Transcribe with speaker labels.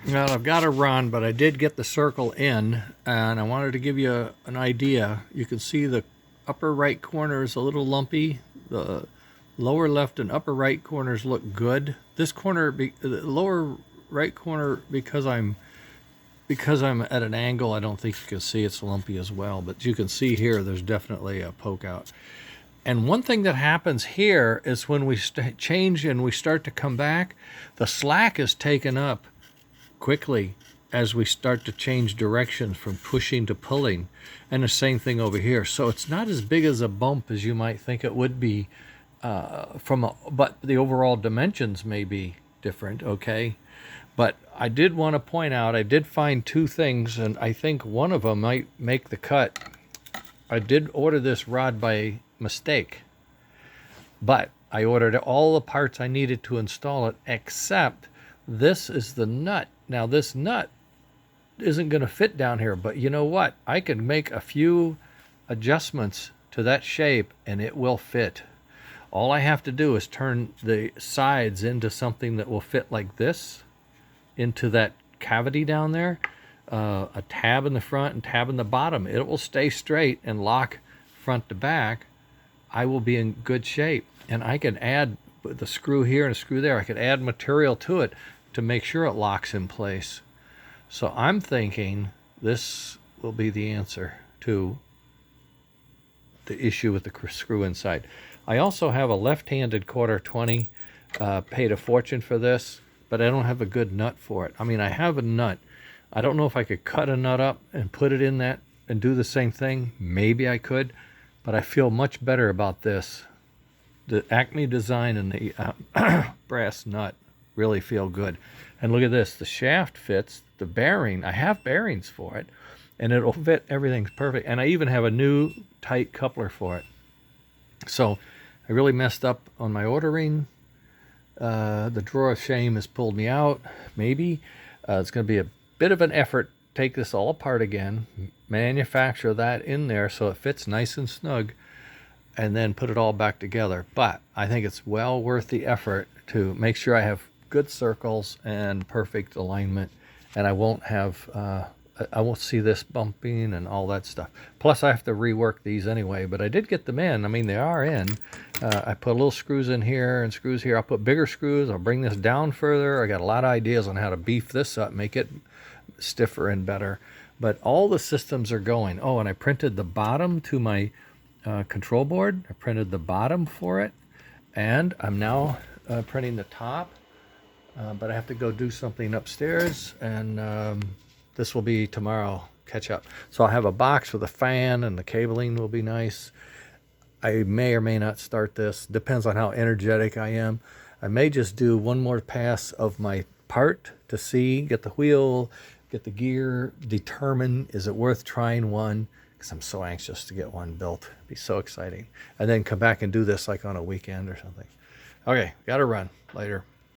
Speaker 1: Well, I've got to run, but I did get the circle in, and I wanted to give you an idea. You can see the upper right corner is a little lumpy. The lower left and upper right corners look good. This corner, the lower right corner, because I'm at an angle, I don't think you can see it's lumpy as well. But you can see here, there's definitely a poke out. And one thing that happens here is when we change and we start to come back, the slack is taken up quickly as we start to change direction from pushing to pulling. And the same thing over here. So it's not as big as a bump as you might think it would be but the overall dimensions may be different, okay? But I did want to point out, I did find two things, and I think one of them might make the cut. I did order this rod by mistake, but I ordered all the parts I needed to install it, except this is the nut. Now this nut isn't going to fit down here, but you know what? I can make a few adjustments to that shape and it will fit. All I have to do is turn the sides into something that will fit like this, into that cavity down there, a tab in the front and tab in the bottom. It will stay straight and lock front to back. I will be in good shape. And I can add the screw here and a screw there. I could add material to it to make sure it locks in place. So I'm thinking this will be the answer to the issue with the screw inside. I also have a left-handed quarter 20. Paid a fortune for this, but I don't have a good nut for it. I mean, I have a nut. I don't know if I could cut a nut up and put it in that and do the same thing. Maybe I could, but I feel much better about this. The Acme design and the brass nut really feel good. And look at this. The shaft fits. The bearing, I have bearings for it, and it'll fit. Everything's perfect. And I even have a new tight coupler for it. So I really messed up on my ordering. The drawer of shame has pulled me out. Maybe it's going to be a bit of an effort. Take this all apart again, manufacture that in there so it fits nice and snug, and then put it all back together. But I think it's well worth the effort to make sure I have good circles and perfect alignment, and I won't see this bumping and all that stuff. Plus I have to rework these anyway, but I did get them in. I mean, they are in. I put little screws in here and screws here. I'll put bigger screws. I'll bring this down further. I got a lot of ideas on how to beef this up, make it stiffer and better. But all the systems are going. Oh, and I printed the bottom to my control board. I printed the bottom for it, and I'm now printing the top. But I have to go do something upstairs, and this will be tomorrow, catch up. So I'll have a box with a fan, and the cabling will be nice. I may or may not start this. Depends on how energetic I am. I may just do one more pass of my part to see, get the wheel, get the gear, determine is it worth trying one, because I'm so anxious to get one built. It'd be so exciting. And then come back and do this like on a weekend or something. Okay, gotta run. Later.